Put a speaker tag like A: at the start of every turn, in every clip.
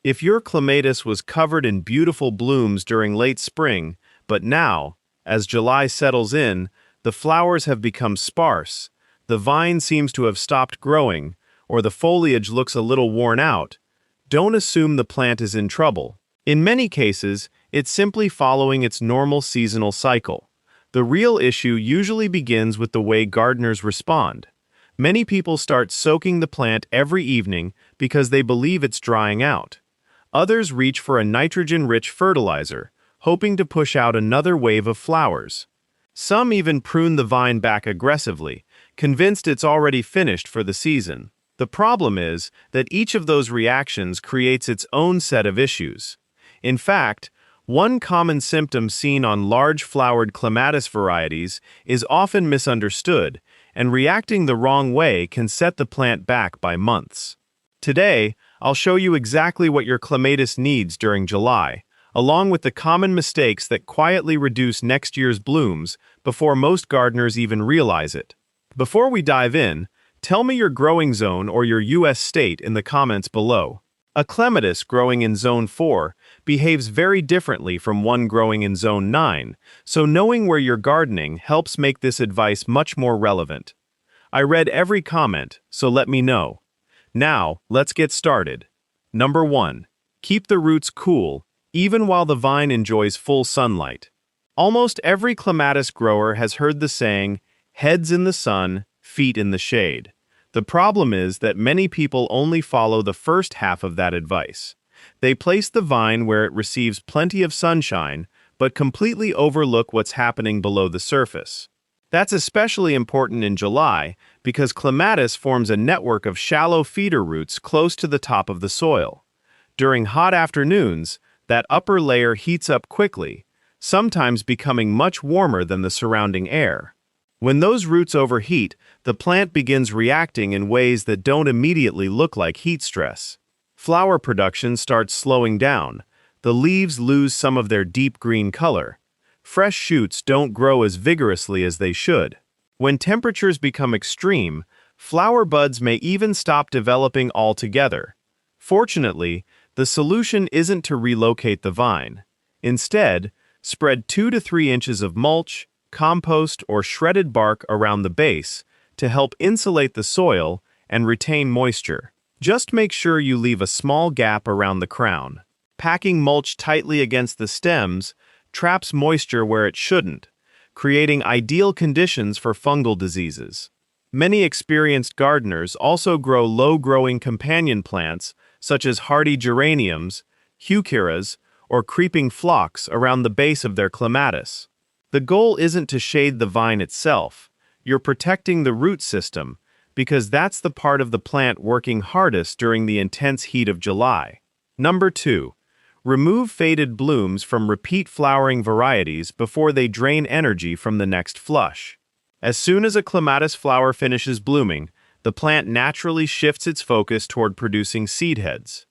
A: If your clematis was covered in beautiful blooms during late spring, but now, as July settles in, the flowers have become sparse, the vine seems to have stopped growing, or the foliage looks a little worn out, don't assume the plant is in trouble. In many cases, it's simply following its normal seasonal cycle. The real issue usually begins with the way gardeners respond. Many people start soaking the plant every evening because they believe it's drying out. Others reach for a nitrogen-rich fertilizer, hoping to push out another wave of flowers. Some even prune the vine back aggressively, convinced it's already finished for the season. The problem is that each of those reactions creates its own set of issues. In fact, one common symptom seen on large-flowered clematis varieties is often misunderstood, and reacting the wrong way can set the plant back by months. Today, I'll show you exactly what your clematis needs during July, along with the common mistakes that quietly reduce next year's blooms before most gardeners even realize it. Before we dive in, tell me your growing zone or your U.S. state in the comments below. A clematis growing in Zone 4 behaves very differently from one growing in Zone 9, so knowing where you're gardening helps make this advice much more relevant. I read every comment, so let me know. Now, let's get started. Number 1. Keep the roots cool, even while the vine enjoys full sunlight. Almost every clematis grower has heard the saying, "Heads in the sun, feet in the shade." The problem is that many people only follow the first half of that advice. They place the vine where it receives plenty of sunshine, but completely overlook what's happening below the surface. That's especially important in July because clematis forms a network of shallow feeder roots close to the top of the soil. During hot afternoons, that upper layer heats up quickly, sometimes becoming much warmer than the surrounding air. When those roots overheat, the plant begins reacting in ways that don't immediately look like heat stress. Flower production starts slowing down. The leaves lose some of their deep green color. Fresh shoots don't grow as vigorously as they should. When temperatures become extreme, flower buds may even stop developing altogether. Fortunately, the solution isn't to relocate the vine. Instead, spread 2 to 3 inches of mulch, compost, or shredded bark around the base to help insulate the soil and retain moisture. Just make sure you leave a small gap around the crown. Packing mulch tightly against the stems traps moisture where it shouldn't, creating ideal conditions for fungal diseases. Many experienced gardeners also grow low-growing companion plants such as hardy geraniums, heucheras, or creeping phlox around the base of their clematis. The goal isn't to shade the vine itself. You're protecting the root system, because that's the part of the plant working hardest during the intense heat of July. Number 2. Remove faded blooms from repeat flowering varieties before they drain energy from the next flush. As soon as a clematis flower finishes blooming, the plant naturally shifts its focus toward producing seed heads.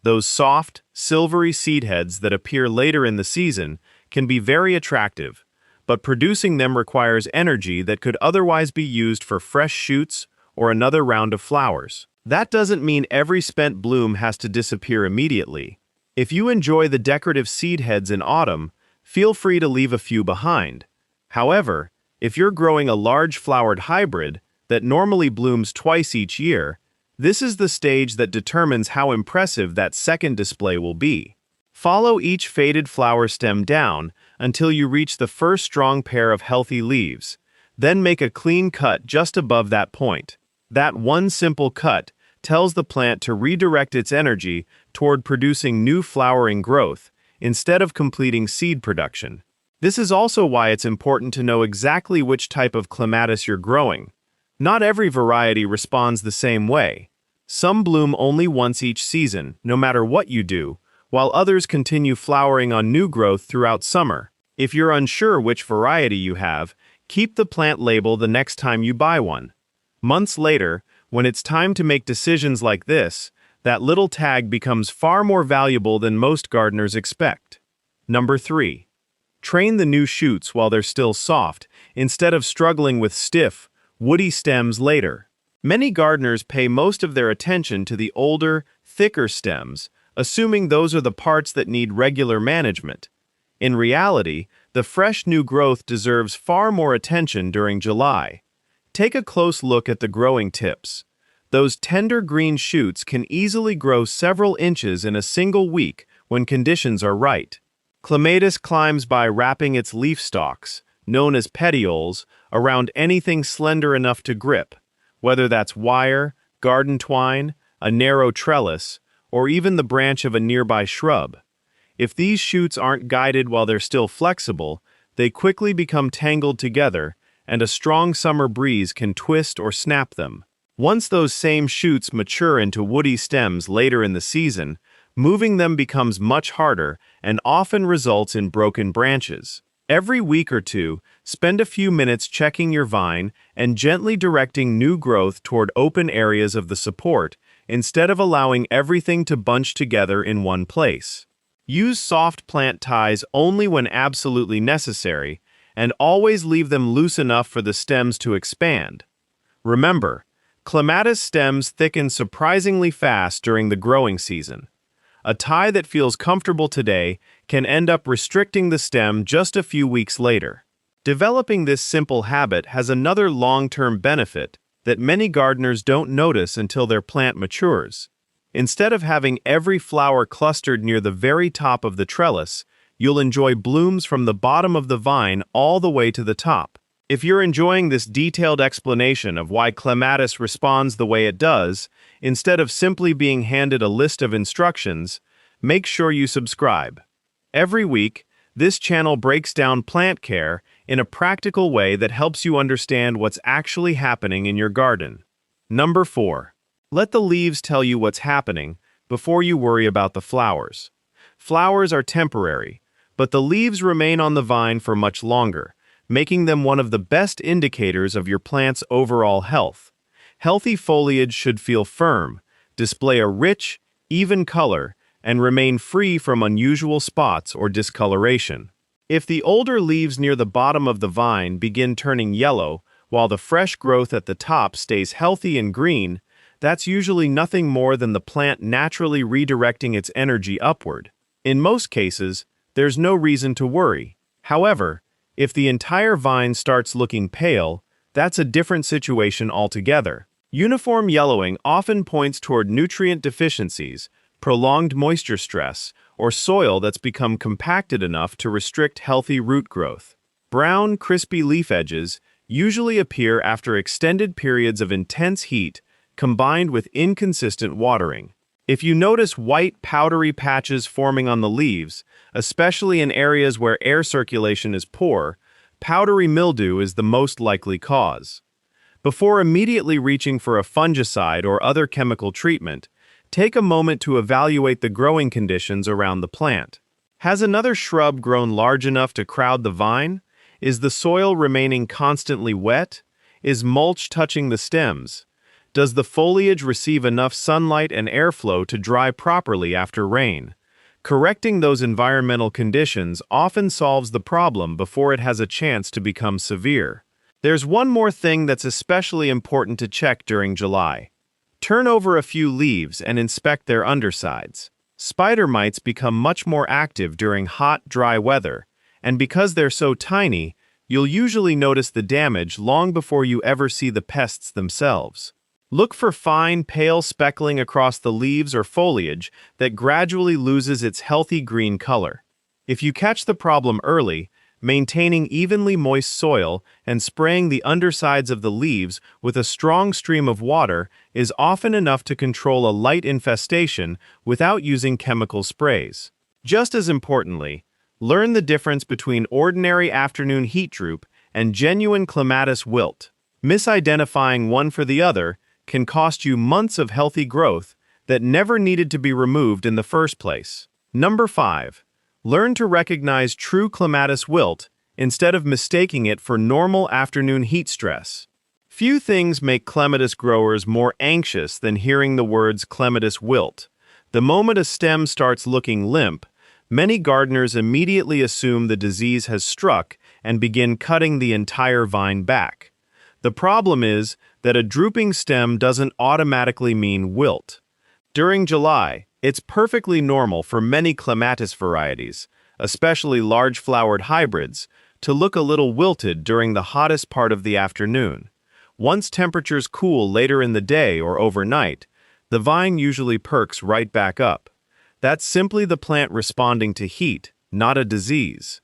A: Those soft, silvery seed heads that appear later in the season can be very attractive, but producing them requires energy that could otherwise be used for fresh shoots or another round of flowers. That doesn't mean every spent bloom has to disappear immediately. If you enjoy the decorative seed heads in autumn, feel free to leave a few behind. However, if you're growing a large flowered hybrid that normally blooms twice each year, this is the stage that determines how impressive that second display will be. Follow each faded flower stem down until you reach the first strong pair of healthy leaves. Then make a clean cut just above that point. That one simple cut tells the plant to redirect its energy toward producing new flowering growth instead of completing seed production. This is also why it's important to know exactly which type of clematis you're growing. Not every variety responds the same way. Some bloom only once each season, no matter what you do, while others continue flowering on new growth throughout summer. If you're unsure which variety you have, keep the plant label the next time you buy one. Months later, when it's time to make decisions like this, that little tag becomes far more valuable than most gardeners expect. Number 3. Train the new shoots while they're still soft, instead of struggling with stiff, woody stems later. Many gardeners pay most of their attention to the older, thicker stems, assuming those are the parts that need regular management. In reality, the fresh new growth deserves far more attention during July. Take a close look at the growing tips. Those tender green shoots can easily grow several inches in a single week when conditions are right. Clematis climbs by wrapping its leaf stalks, known as petioles, around anything slender enough to grip, whether that's wire, garden twine, a narrow trellis, or even the branch of a nearby shrub. If these shoots aren't guided while they're still flexible, they quickly become tangled together, and a strong summer breeze can twist or snap them. Once those same shoots mature into woody stems later in the season, moving them becomes much harder and often results in broken branches. Every week or two, spend a few minutes checking your vine and gently directing new growth toward open areas of the support instead of allowing everything to bunch together in one place. Use soft plant ties only when absolutely necessary, and always leave them loose enough for the stems to expand. Remember, clematis stems thicken surprisingly fast during the growing season. A tie that feels comfortable today can end up restricting the stem just a few weeks later. Developing this simple habit has another long-term benefit that many gardeners don't notice until their plant matures. Instead of having every flower clustered near the very top of the trellis, you'll enjoy blooms from the bottom of the vine all the way to the top. If you're enjoying this detailed explanation of why clematis responds the way it does, instead of simply being handed a list of instructions, make sure you subscribe. Every week, this channel breaks down plant care in a practical way that helps you understand what's actually happening in your garden. Number 4. Let the leaves tell you what's happening before you worry about the flowers. Flowers are temporary, but the leaves remain on the vine for much longer, making them one of the best indicators of your plant's overall health. Healthy foliage should feel firm, display a rich, even color, and remain free from unusual spots or discoloration. If the older leaves near the bottom of the vine begin turning yellow, while the fresh growth at the top stays healthy and green, that's usually nothing more than the plant naturally redirecting its energy upward. In most cases, there's no reason to worry. However, if the entire vine starts looking pale, that's a different situation altogether. Uniform yellowing often points toward nutrient deficiencies, prolonged moisture stress, or soil that's become compacted enough to restrict healthy root growth. Brown, crispy leaf edges usually appear after extended periods of intense heat combined with inconsistent watering. If you notice white, powdery patches forming on the leaves, especially in areas where air circulation is poor, powdery mildew is the most likely cause. Before immediately reaching for a fungicide or other chemical treatment, take a moment to evaluate the growing conditions around the plant. Has another shrub grown large enough to crowd the vine? Is the soil remaining constantly wet? Is mulch touching the stems? Does the foliage receive enough sunlight and airflow to dry properly after rain? Correcting those environmental conditions often solves the problem before it has a chance to become severe. There's one more thing that's especially important to check during July. Turn over a few leaves and inspect their undersides. Spider mites become much more active during hot, dry weather, and because they're so tiny, you'll usually notice the damage long before you ever see the pests themselves. Look for fine, pale speckling across the leaves or foliage that gradually loses its healthy green color. If you catch the problem early, maintaining evenly moist soil and spraying the undersides of the leaves with a strong stream of water is often enough to control a light infestation without using chemical sprays. Just as importantly, learn the difference between ordinary afternoon heat droop and genuine clematis wilt. Misidentifying one for the other can cost you months of healthy growth that never needed to be removed in the first place. Number 5. Learn to recognize true clematis wilt instead of mistaking it for normal afternoon heat stress. Few things make clematis growers more anxious than hearing the words clematis wilt. The moment a stem starts looking limp, many gardeners immediately assume the disease has struck and begin cutting the entire vine back. The problem is that a drooping stem doesn't automatically mean wilt. During July, It's perfectly normal for many clematis varieties, especially large-flowered hybrids, to look a little wilted during the hottest part of the afternoon. Once temperatures cool later in the day or overnight, the vine usually perks right back up. That's simply the plant responding to heat, not a disease.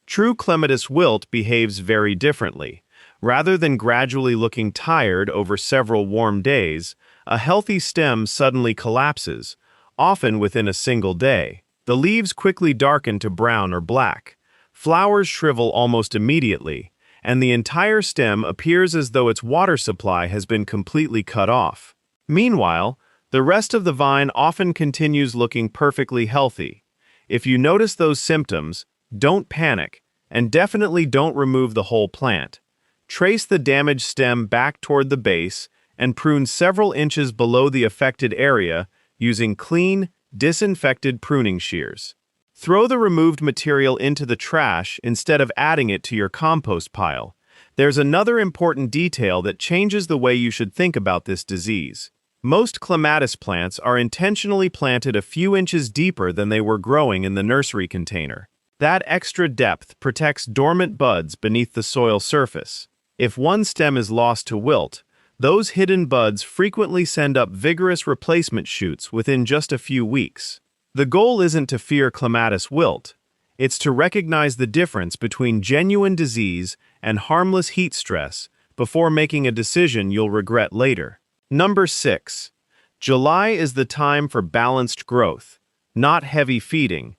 A: True clematis wilt behaves very differently. Rather than gradually looking tired over several warm days, a healthy stem suddenly collapses, often within a single day. The leaves quickly darken to brown or black. Flowers shrivel almost immediately, and the entire stem appears as though its water supply has been completely cut off. Meanwhile, the rest of the vine often continues looking perfectly healthy. If you notice those symptoms, don't panic, and definitely don't remove the whole plant. Trace the damaged stem back toward the base and prune several inches below the affected area using clean, disinfected pruning shears. Throw the removed material into the trash instead of adding it to your compost pile. There's another important detail that changes the way you should think about this disease. Most clematis plants are intentionally planted a few inches deeper than they were growing in the nursery container. That extra depth protects dormant buds beneath the soil surface. If one stem is lost to wilt, those hidden buds frequently send up vigorous replacement shoots within just a few weeks. The goal isn't to fear clematis wilt. It's to recognize the difference between genuine disease and harmless heat stress before making a decision you'll regret later. Number 6. July is the time for balanced growth, not heavy feeding.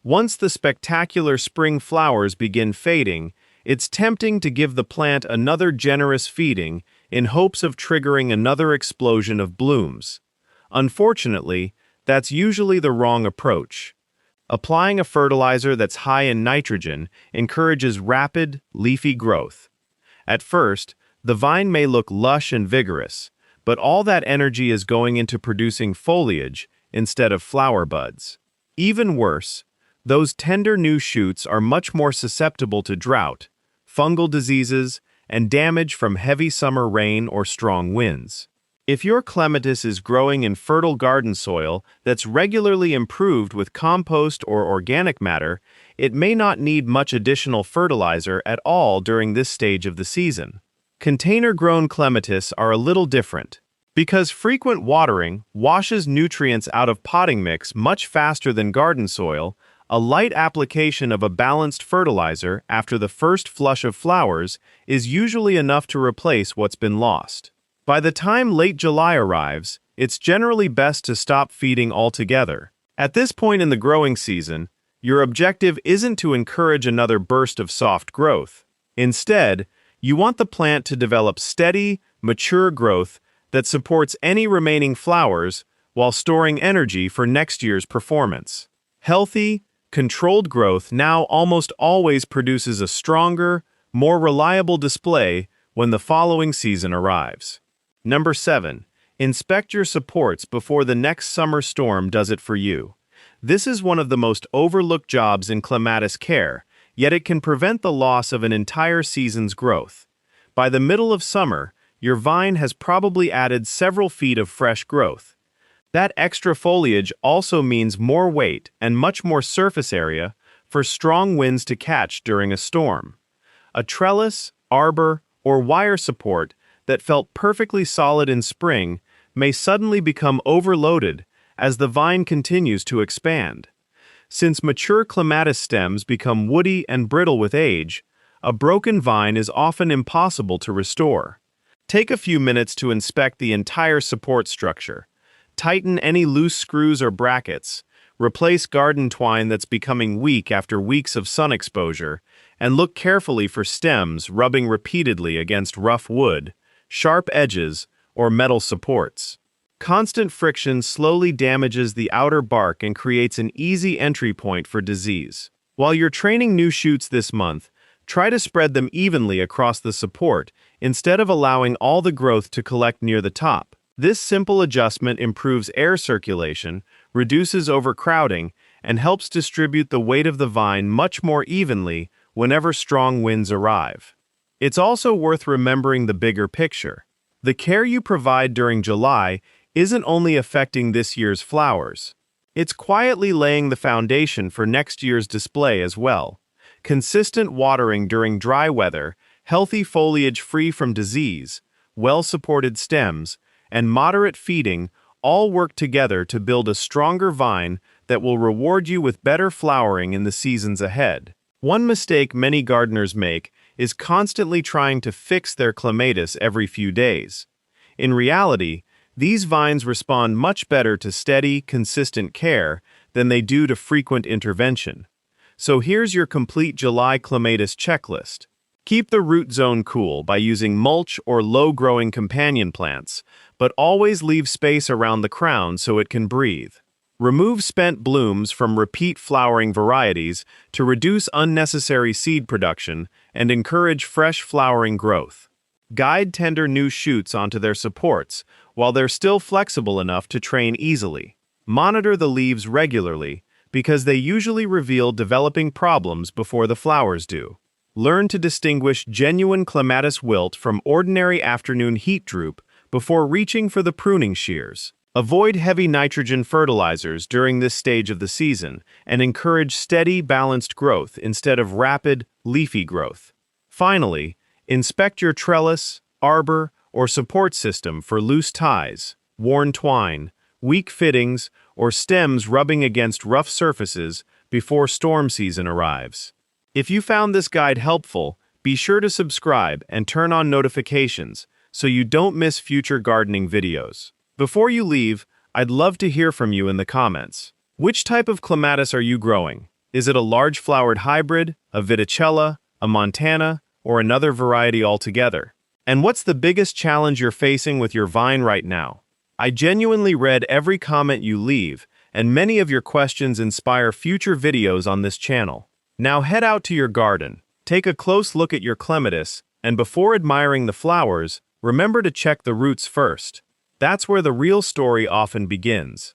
A: Once the spectacular spring flowers begin fading, it's tempting to give the plant another generous feeding in hopes of triggering another explosion of blooms. Unfortunately, that's usually the wrong approach. Applying a fertilizer that's high in nitrogen encourages rapid, leafy growth. At first, the vine may look lush and vigorous, but all that energy is going into producing foliage instead of flower buds. Even worse, those tender new shoots are much more susceptible to drought, fungal diseases, and damage from heavy summer rain or strong winds. If your clematis is growing in fertile garden soil that's regularly improved with compost or organic matter, it may not need much additional fertilizer at all during this stage of the season. Container-grown clematis are a little different. Because frequent watering washes nutrients out of potting mix much faster than garden soil, a light application of a balanced fertilizer after the first flush of flowers is usually enough to replace what's been lost. By the time late July arrives, it's generally best to stop feeding altogether. At this point in the growing season, your objective isn't to encourage another burst of soft growth. Instead, you want the plant to develop steady, mature growth that supports any remaining flowers while storing energy for next year's performance. Healthy, controlled growth now almost always produces a stronger, more reliable display when the following season arrives. Number 7. Inspect your supports before the next summer storm does it for you. This is one of the most overlooked jobs in clematis care, yet it can prevent the loss of an entire season's growth. By the middle of summer, your vine has probably added several feet of fresh growth. That extra foliage also means more weight and much more surface area for strong winds to catch during a storm. A trellis, arbor, or wire support that felt perfectly solid in spring may suddenly become overloaded as the vine continues to expand. Since mature clematis stems become woody and brittle with age, a broken vine is often impossible to restore. Take a few minutes to inspect the entire support structure. Tighten any loose screws or brackets, replace garden twine that's becoming weak after weeks of sun exposure, and look carefully for stems rubbing repeatedly against rough wood, sharp edges, or metal supports. Constant friction slowly damages the outer bark and creates an easy entry point for disease. While you're training new shoots this month, try to spread them evenly across the support instead of allowing all the growth to collect near the top. This simple adjustment improves air circulation, reduces overcrowding, and helps distribute the weight of the vine much more evenly whenever strong winds arrive. It's also worth remembering the bigger picture. The care you provide during July isn't only affecting this year's flowers. It's quietly laying the foundation for next year's display as well. Consistent watering during dry weather, healthy foliage free from disease, well-supported stems, and moderate feeding all work together to build a stronger vine that will reward you with better flowering in the seasons ahead. One mistake many gardeners make is constantly trying to fix their clematis every few days. In reality, these vines respond much better to steady, consistent care than they do to frequent intervention. So here's your complete July clematis checklist. Keep the root zone cool by using mulch or low-growing companion plants, but always leave space around the crown so it can breathe. Remove spent blooms from repeat flowering varieties to reduce unnecessary seed production and encourage fresh flowering growth. Guide tender new shoots onto their supports while they're still flexible enough to train easily. Monitor the leaves regularly because they usually reveal developing problems before the flowers do. Learn to distinguish genuine clematis wilt from ordinary afternoon heat droop before reaching for the pruning shears. Avoid heavy nitrogen fertilizers during this stage of the season and encourage steady, balanced growth instead of rapid, leafy growth. Finally, inspect your trellis, arbor, or support system for loose ties, worn twine, weak fittings, or stems rubbing against rough surfaces before storm season arrives. If you found this guide helpful, be sure to subscribe and turn on notifications so you don't miss future gardening videos. Before you leave, I'd love to hear from you in the comments. Which type of clematis are you growing? Is it a large-flowered hybrid, a Viticella, a Montana, or another variety altogether? And what's the biggest challenge you're facing with your vine right now? I genuinely read every comment you leave, and many of your questions inspire future videos on this channel. Now head out to your garden, take a close look at your clematis, and before admiring the flowers, remember to check the roots first. That's where the real story often begins.